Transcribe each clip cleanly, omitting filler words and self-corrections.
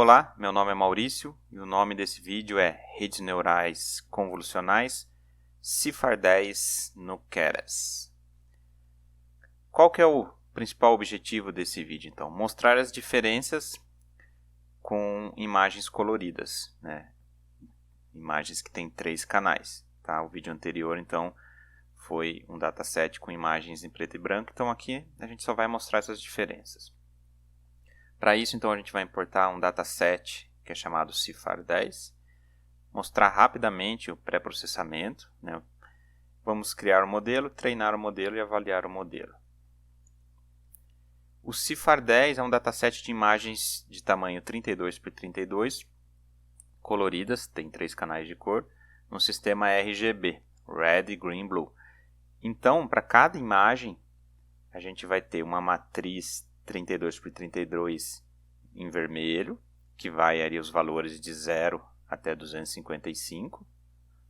Olá, meu nome é Maurício e o nome desse vídeo é Redes Neurais Convolucionais CIFAR10 no Keras. Qual que é o principal objetivo desse vídeo então? Mostrar as diferenças com imagens coloridas, né? Imagens que têm 3 canais. Tá? O vídeo anterior então foi um dataset com imagens em preto e branco, então aqui a gente só vai mostrar essas diferenças. Para isso, então, a gente vai importar um dataset que é chamado CIFAR10, mostrar rapidamente o pré-processamento, né? Vamos criar o modelo, treinar o modelo e avaliar o modelo. O CIFAR10 é um dataset de imagens de tamanho 32 por 32, coloridas, tem 3 canais de cor, no sistema RGB, Red, Green, Blue. Então, para cada imagem, a gente vai ter uma matriz 32 por 32 em vermelho, que vai ali os valores de 0 até 255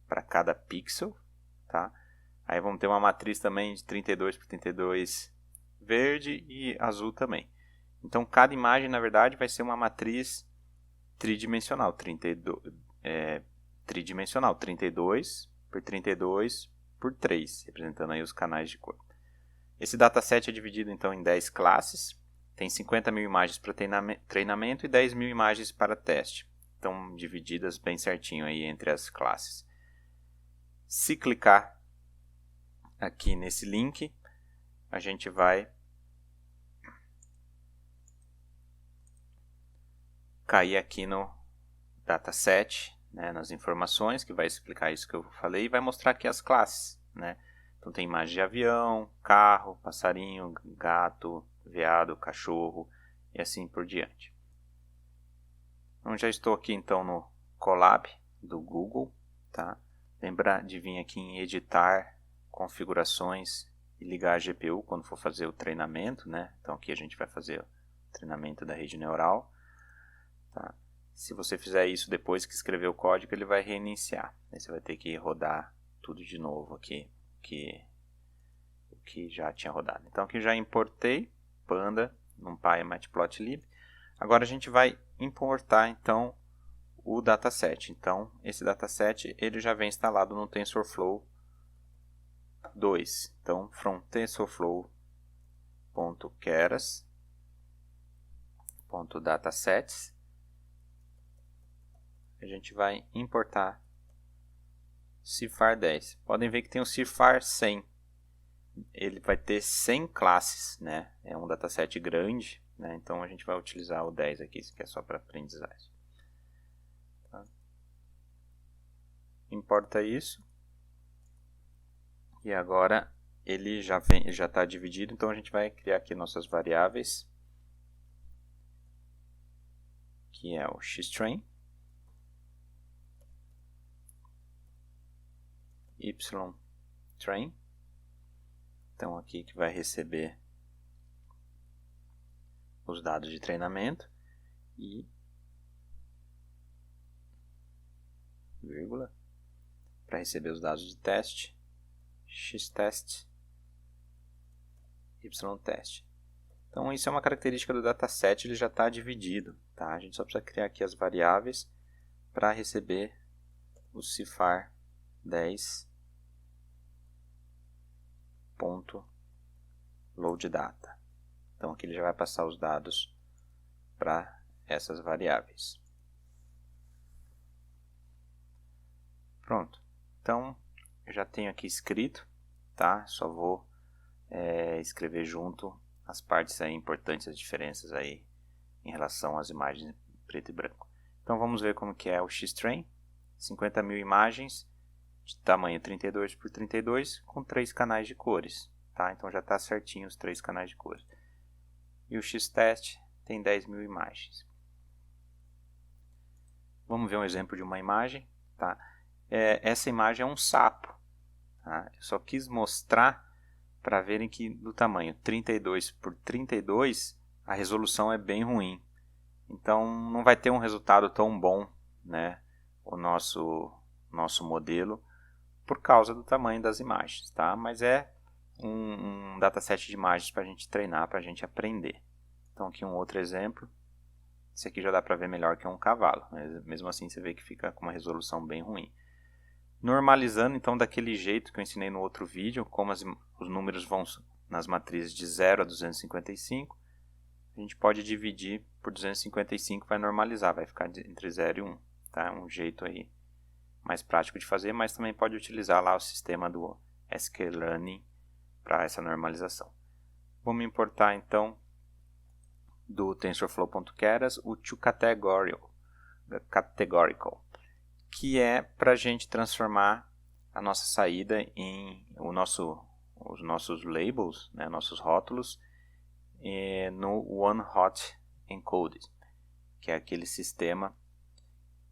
para cada pixel, tá? Aí vamos ter uma matriz também de 32 por 32 verde e azul também. Então cada imagem, na verdade, vai ser uma matriz tridimensional, 32 por 32 por 3, representando aí os canais de cor. Esse dataset é dividido então em 10 classes. Tem 50 mil imagens para treinamento e 10 mil imagens para teste. Estão divididas bem certinho aí entre as classes. Se clicar aqui nesse link, a gente vai cair aqui no dataset, né, nas informações, que vai explicar isso que eu falei, e vai mostrar aqui as classes, né? Então tem imagem de avião, carro, passarinho, gato, veado, cachorro e assim por diante. Então já estou aqui então no Colab do Google, tá? Lembra de vir aqui em editar configurações e ligar a GPU quando for fazer o treinamento, né? Então aqui a gente vai fazer o treinamento da rede neural, tá? Se você fizer isso depois que escrever o código, ele vai reiniciar. Aí você vai ter que rodar tudo de novo aqui, o que já tinha rodado. Então aqui já importei Panda, NumPy e Matplotlib. Agora a gente vai importar então o dataset. Então esse dataset ele já vem instalado no TensorFlow 2. Então from tensorflow.keras.datasets a gente vai importar CIFAR10. Podem ver que tem o CIFAR 100. Ele vai ter 100 classes, né? É um dataset grande, né? Então a gente vai utilizar o 10 aqui, que é só para aprendizagem. Tá? Importa isso. E agora ele já está dividido, então a gente vai criar aqui nossas variáveis, que é o xtrain, ytrain. Então aqui que vai receber os dados de treinamento e vírgula para receber os dados de teste, xtest, ytest. Então isso é uma característica do dataset, ele já está dividido, tá? A gente só precisa criar aqui as variáveis para receber o CIFAR 10 .loadData. Então aqui ele já vai passar os dados para essas variáveis. Pronto. Então eu já tenho aqui escrito, tá? Só vou escrever junto as partes aí importantes, as diferenças aí em relação às imagens preto e branco. Então vamos ver como que é o xtrain. 50 mil imagens de tamanho 32 por 32 com 3 canais de cores, tá? Então já está certinho os 3 canais de cores. E o xtest tem 10 mil imagens. Vamos ver um exemplo de uma imagem, tá? Essa imagem é um sapo, tá? Eu só quis mostrar para verem que no tamanho 32 por 32 a resolução é bem ruim. Então não vai ter um resultado tão bom, né? O nosso modelo, por causa do tamanho das imagens, tá? Mas é um dataset de imagens para a gente treinar, para a gente aprender. Então aqui um outro exemplo, Esse aqui já dá para ver melhor que é um cavalo, mas mesmo assim você vê que fica com uma resolução bem ruim. Normalizando então daquele jeito que eu ensinei no outro vídeo, como os números vão nas matrizes de 0 a 255, a gente pode dividir por 255, vai normalizar, vai ficar entre 0 e 1. Tá? Um jeito aí mais prático de fazer, mas também pode utilizar lá o sistema do sklearning para essa normalização. Vamos importar então do TensorFlow.keras o toCategorical, que é para a gente transformar a nossa saída em os nossos labels, né, nossos rótulos, no One-Hot Encoded, que é aquele sistema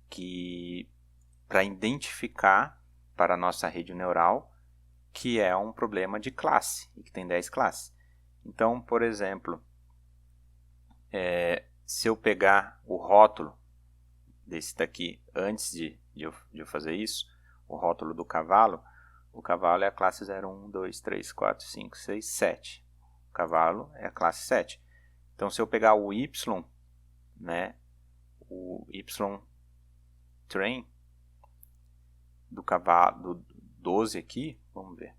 que para identificar para a nossa rede neural que é um problema de classe e que tem 10 classes. Então, por exemplo, se eu pegar o rótulo desse daqui antes de eu fazer isso, o rótulo do cavalo, o cavalo é a classe 0, 1, 2, 3, 4, 5, 6, 7. O cavalo é a classe 7. Então, se eu pegar o Y, né, o Y-train do cavalo, do 12 aqui, vamos ver.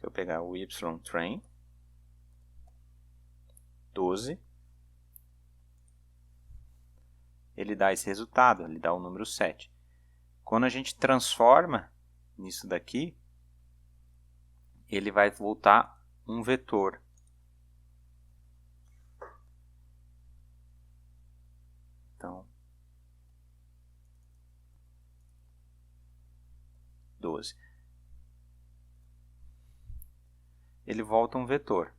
Se eu pegar o Y-train 12, ele dá esse resultado, ele dá o número 7. Quando a gente transforma nisso daqui, ele vai voltar um vetor. Então, 12. Ele volta um vetor.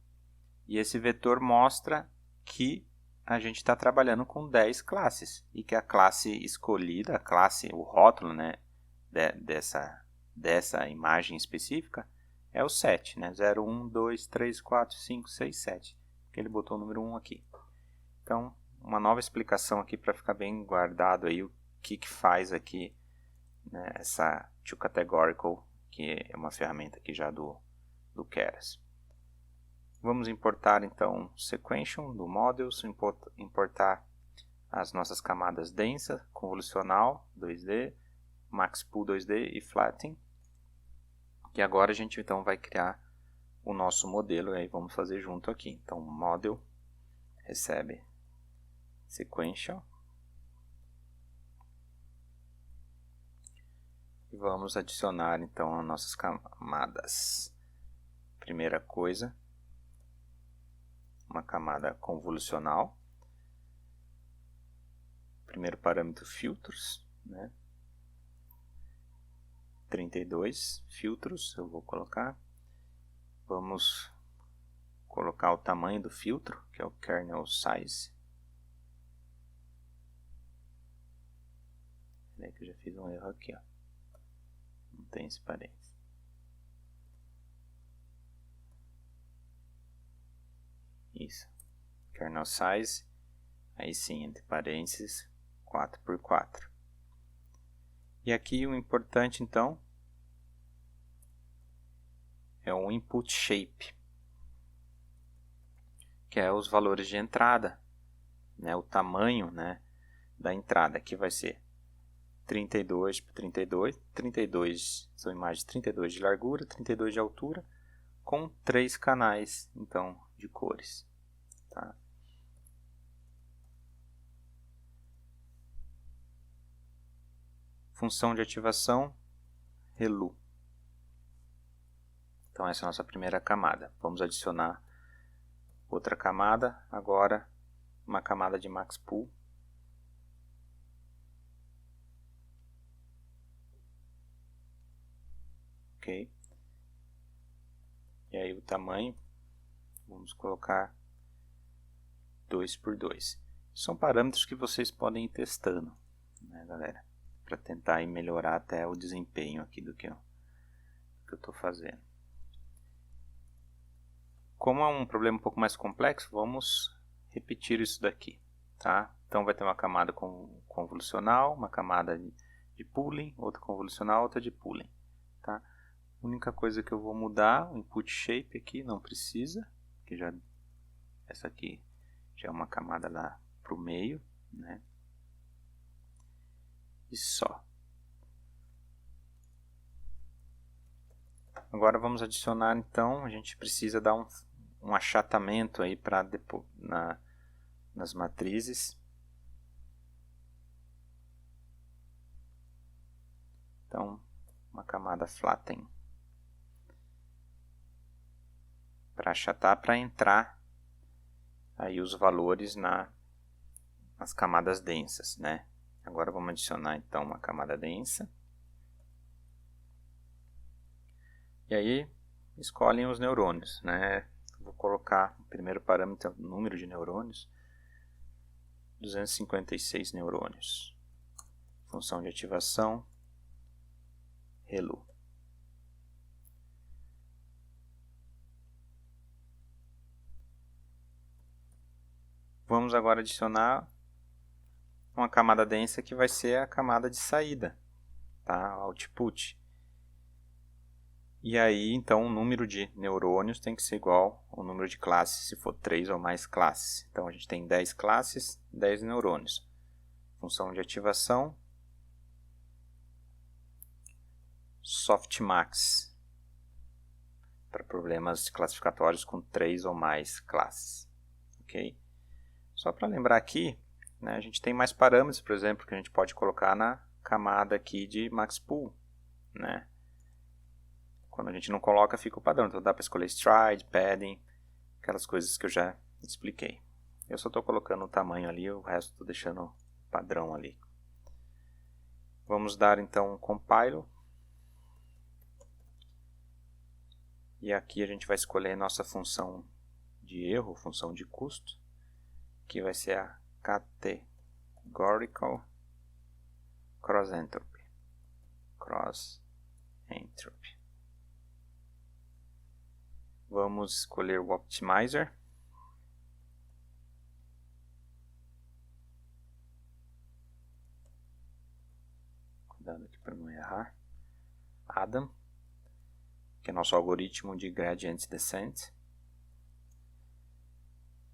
E esse vetor mostra que a gente está trabalhando com 10 classes. E que a classe escolhida, o rótulo, né, dessa imagem específica é o 7. Né? 0, 1, 2, 3, 4, 5, 6, 7. Porque ele botou o número 1 aqui. Então, uma nova explicação aqui para ficar bem guardado aí o que faz aqui, né, essa toCategorical, que é uma ferramenta aqui já do Keras. Vamos importar então Sequential do Models, importar as nossas camadas densa, convolucional 2D, MaxPool 2D e Flattening. E agora a gente então vai criar o nosso modelo e aí vamos fazer junto aqui. Então Model recebe Sequential. E vamos adicionar então as nossas camadas. Primeira coisa, uma camada convolucional. Primeiro parâmetro filtros, né? 32 filtros eu vou colocar. Vamos colocar o tamanho do filtro, que é o kernel size. Peraí que eu já fiz um erro aqui, ó. Não tem esse parênteses. Isso. Kernel size. Aí sim, entre parênteses, 4x4. E aqui o importante então é o input shape, que é os valores de entrada, né, o tamanho, né, da entrada, que vai ser 32 por 32, 32 são imagens 32 de largura, 32 de altura, com 3 canais então de cores, tá? Função de ativação ReLU. Então essa é a nossa primeira camada. Vamos adicionar outra camada, agora uma camada de MaxPool. Ok. E aí o tamanho, vamos colocar 2x2. São parâmetros que vocês podem ir testando, né, galera? Para tentar ir melhorar até o desempenho aqui do que eu estou fazendo. Como é um problema um pouco mais complexo, vamos repetir isso daqui, tá? Então vai ter uma camada convolucional, uma camada de pooling, outra convolucional, outra de pooling, tá? A única coisa que eu vou mudar, o input shape aqui, não precisa, que já essa aqui já é uma camada lá para o meio, né? E só. Agora vamos adicionar, então, a gente precisa dar um achatamento aí para nas matrizes. Então, uma camada flatten para achatar, para entrar aí os valores nas camadas densas, né? Agora vamos adicionar então uma camada densa. E aí escolhem os neurônios, né? Vou colocar o primeiro parâmetro, o número de neurônios, 256 neurônios. Função de ativação, ReLU. Vamos agora adicionar uma camada densa que vai ser a camada de saída, tá? Output. E aí, então, o número de neurônios tem que ser igual ao número de classes, se for 3 ou mais classes. Então, a gente tem 10 classes, 10 neurônios. Função de ativação, softmax, para problemas classificatórios com 3 ou mais classes. Ok? Só para lembrar aqui, né, a gente tem mais parâmetros, por exemplo, que a gente pode colocar na camada aqui de maxpool, né? Quando a gente não coloca, fica o padrão. Então dá para escolher stride, padding, aquelas coisas que eu já expliquei. Eu só estou colocando o tamanho ali, o resto estou deixando padrão ali. Vamos dar então um compile. E aqui a gente vai escolher nossa função de erro, função de custo, que vai ser a Categorical Cross Entropy. Vamos escolher o Optimizer. Cuidado aqui para não errar. Adam, que é nosso algoritmo de Gradient Descent.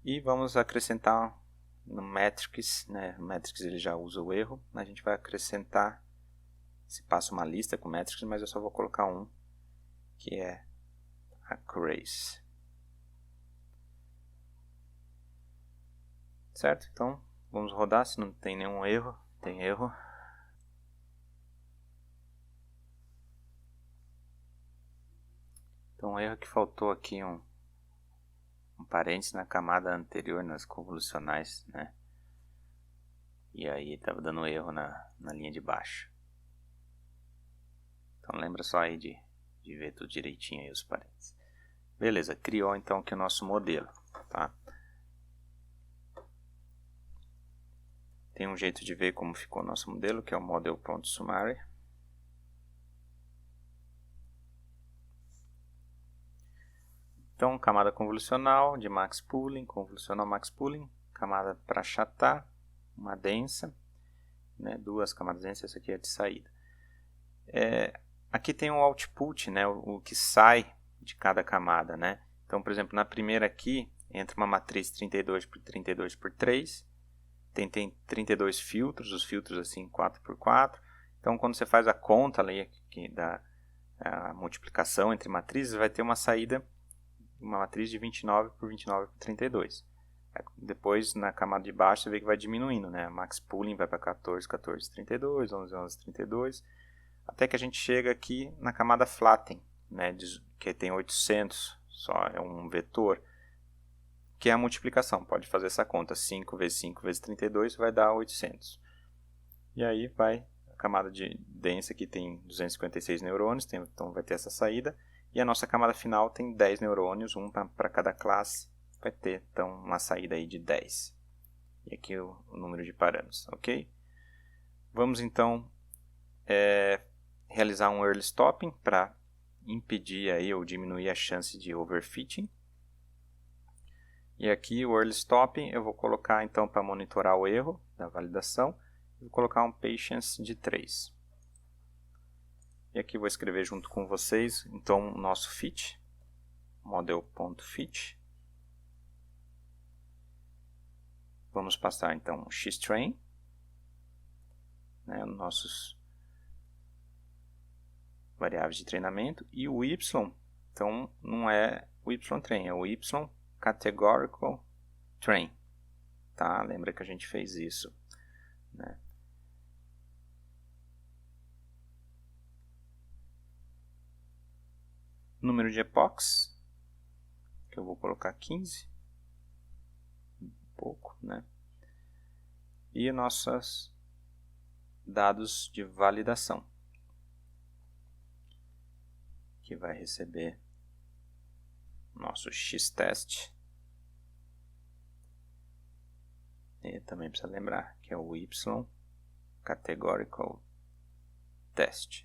E vamos acrescentar no Metrics, né? O Metrics ele já usa o erro. A gente vai acrescentar, se passa uma lista com Metrics, mas eu só vou colocar um, que é Accuracy. Certo? Então, vamos rodar, se não tem nenhum erro. Tem erro. Então, um erro que faltou aqui um parênteses na camada anterior, nas convolucionais, né? E aí estava dando erro na linha de baixo. Então lembra só aí de ver tudo direitinho aí os parênteses. Beleza, criou então aqui o nosso modelo, tá? Tem um jeito de ver como ficou o nosso modelo, que é o model.summary. Então, camada convolucional de max pooling, convolucional max pooling, camada para achatar, uma densa, né, duas camadas densas, essa aqui é de saída. Aqui tem o output, né, o que sai de cada camada, né? Então, por exemplo, na primeira aqui, entra uma matriz 32 por 32 por 3, tem 32 filtros, os filtros assim 4 por 4. Então, quando você faz a conta ali aqui a multiplicação entre matrizes, vai ter uma saída, uma matriz de 29 por 29 por 32. Depois, na camada de baixo, você vê que vai diminuindo, né? Max pooling vai para 14, 14, 32, 11, 11, 32, até que a gente chega aqui na camada flatten, né? Que tem 800, só é um vetor, que é a multiplicação. Pode fazer essa conta, 5 vezes 5 vezes 32 vai dar 800. E aí vai, a camada de densa aqui tem 256 neurônios, então vai ter essa saída. E a nossa camada final tem 10 neurônios, um para cada classe, vai ter então uma saída aí de 10. E aqui o número de parâmetros, ok? Vamos então realizar um early stopping para impedir aí ou diminuir a chance de overfitting. E aqui o early stopping eu vou colocar então para monitorar o erro da validação, vou colocar um patience de 3. E aqui vou escrever junto com vocês, então, o nosso fit, model.fit. Vamos passar então o xtrain, né, nossos variáveis de treinamento, e o y, então não é o y-train, é o y-categorical train, tá? Lembra que a gente fez isso, né? Número de epochs, que eu vou colocar 15, um pouco, né? E nossos dados de validação, que vai receber nosso x-test. E também precisa lembrar que é o y-categorical test.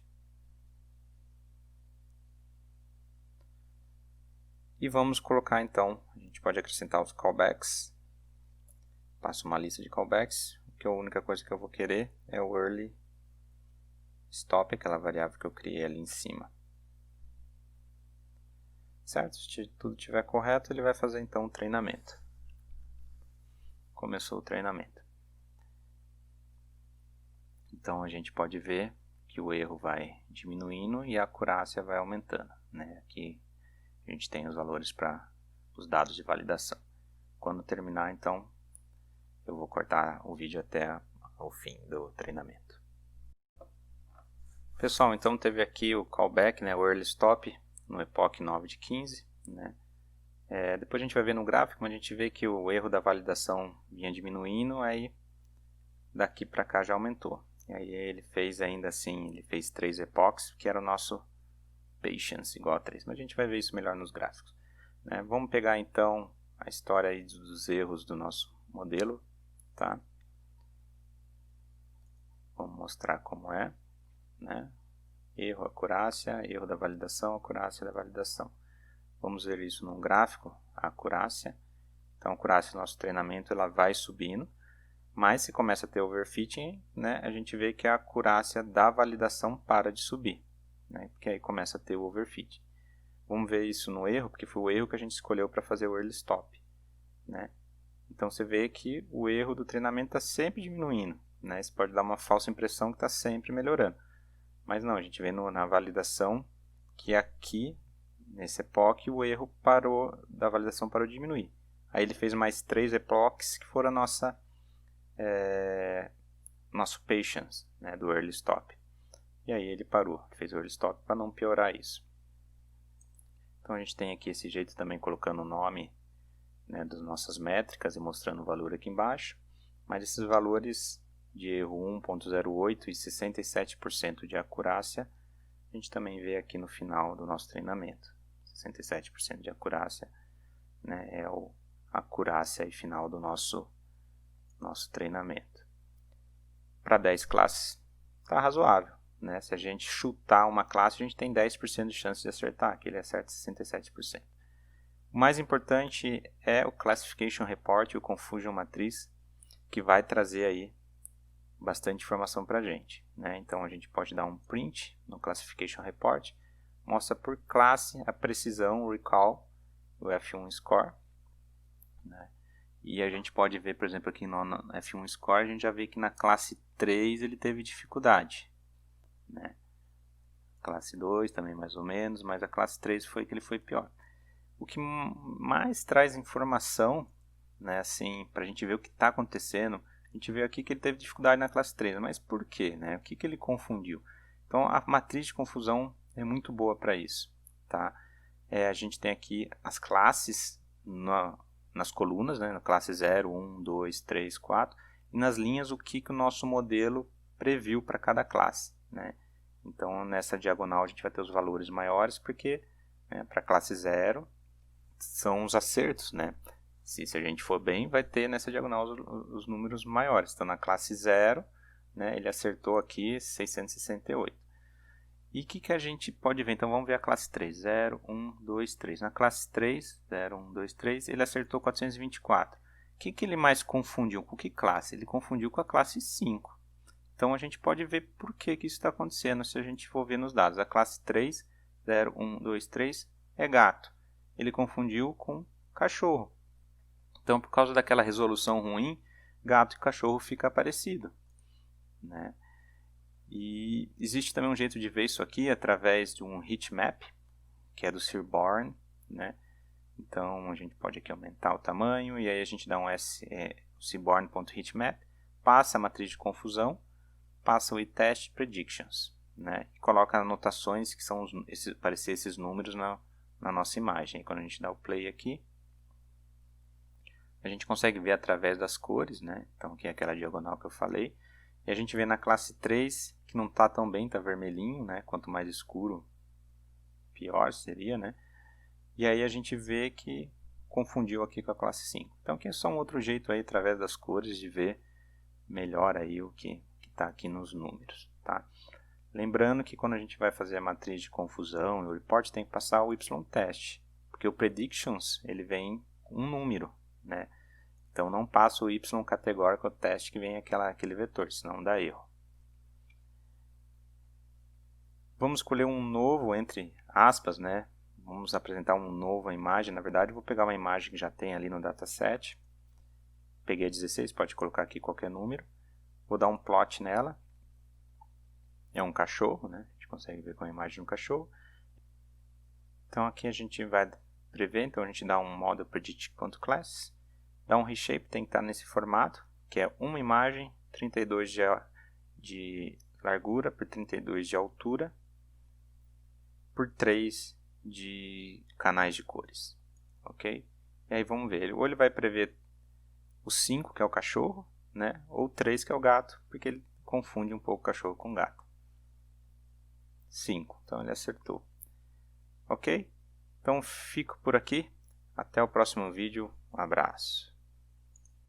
E vamos colocar então, a gente pode acrescentar os callbacks. Passo uma lista de callbacks, que a única coisa que eu vou querer é o early stop, aquela variável que eu criei ali em cima. Certo? Se tudo estiver correto, ele vai fazer então o treinamento. Começou o treinamento. Então a gente pode ver que o erro vai diminuindo e a acurácia vai aumentando, né? Aqui a gente tem os valores para os dados de validação. Quando terminar, então, eu vou cortar o vídeo até o fim do treinamento. Pessoal, então teve aqui o callback, né, o early stop, no epoch 9 de 15. Né? Depois a gente vai ver no gráfico, mas a gente vê que o erro da validação vinha diminuindo, aí daqui para cá já aumentou. E aí ele fez ainda assim, ele fez 3 epochs, que era o nosso patience igual a 3, mas a gente vai ver isso melhor nos gráficos. Né? Vamos pegar então a história aí dos erros do nosso modelo, tá? Vamos mostrar como é, né? Erro, acurácia, erro da validação, acurácia da validação. Vamos ver isso num gráfico, a acurácia. Então a acurácia do nosso treinamento ela vai subindo, mas se começa a ter overfitting, né, a gente vê que a acurácia da validação para de subir. Né, porque aí começa a ter o overfit. Vamos ver isso no erro, porque foi o erro que a gente escolheu para fazer o early stop. Né? Então você vê que o erro do treinamento está sempre diminuindo. Né? Isso pode dar uma falsa impressão que está sempre melhorando. Mas não, a gente vê na validação que aqui, nesse epoch, o erro da validação parou de diminuir. Aí ele fez mais 3 epochs que foram a nosso patience, né, do early stop. E aí ele parou, fez o early stop para não piorar isso. Então a gente tem aqui esse jeito também colocando o nome, né, das nossas métricas e mostrando o valor aqui embaixo. Mas esses valores de erro 1.08 e 67% de acurácia, a gente também vê aqui no final do nosso treinamento. 67% de acurácia, né, é a acurácia aí final do nosso treinamento. Para 10 classes, está razoável. Né? Se a gente chutar uma classe, a gente tem 10% de chance de acertar, que ele acerta 67%. O mais importante é o Classification Report e o Confusion Matrix, que vai trazer aí bastante informação para a gente. Né? Então a gente pode dar um print no Classification Report, mostra por classe a precisão, o recall, o F1 score. Né? E a gente pode ver, por exemplo, aqui no F1 score, a gente já vê que na classe 3 ele teve dificuldade. Né? Classe 2 também mais ou menos, mas a classe 3 foi que ele foi pior. O que mais traz informação, né, assim, para a gente ver o que está acontecendo, a gente vê aqui que ele teve dificuldade na classe 3, mas por quê? Né? O que ele confundiu? Então a matriz de confusão é muito boa para isso. Tá? A gente tem aqui as classes nas colunas, né, na classe 0, 1, 2, 3, 4, e nas linhas o que o nosso modelo previu para cada classe. Né? Então nessa diagonal a gente vai ter os valores maiores, porque né, para a classe 0 são os acertos. Né? Se a gente for bem, vai ter nessa diagonal os números maiores. Então na classe 0, né, ele acertou aqui 668. E o que a gente pode ver? Então vamos ver a classe 3, 0, 1, 2, 3. Na classe 3, 0, 1, 2, 3, ele acertou 424. O que ele mais confundiu? Com que classe? Ele confundiu com a classe 5. Então a gente pode ver por que isso está acontecendo se a gente for ver nos dados. A classe 3, 0, 1, 2, 3 é gato. Ele confundiu com cachorro. Então por causa daquela resolução ruim, gato e cachorro fica parecido, né? E existe também um jeito de ver isso aqui através de um heatmap, que é do Seaborn, né? Então a gente pode aqui aumentar o tamanho e aí a gente dá um seaborn.heatmap, passa a matriz de confusão, passa o test predictions, né? E coloca anotações que são aparecer esses números na nossa imagem. E quando a gente dá o play aqui, a gente consegue ver através das cores, né? Então aqui é aquela diagonal que eu falei. E a gente vê na classe 3 que não está tão bem, está vermelhinho, né? Quanto mais escuro, pior seria, né? E aí a gente vê que confundiu aqui com a classe 5. Então aqui é só um outro jeito aí, através das cores, de ver melhor aí o que está aqui nos números, tá? Lembrando que quando a gente vai fazer a matriz de confusão, o report tem que passar o y-test, porque o predictions ele vem com um número, né? Então não passa o y categórico ao teste que vem aquele vetor, senão dá erro. Vamos escolher um novo entre aspas, né? Vamos apresentar uma nova imagem. Na verdade, eu vou pegar uma imagem que já tem ali no dataset. Peguei a 16, pode colocar aqui qualquer número. Vou dar um plot nela. É um cachorro, né? A gente consegue ver com a imagem de um cachorro. Então aqui a gente vai prever, então a gente dá um model predict.class. Dá um reshape, tem que estar nesse formato, que é uma imagem, 32 de largura por 32 de altura, por 3 de canais de cores, ok? E aí vamos ver, ou ele vai prever o 5, que é o cachorro, né? Ou o 3, que é o gato, porque ele confunde um pouco o cachorro com o gato. 5, então ele acertou. Ok? Então fico por aqui, até o próximo vídeo, um abraço.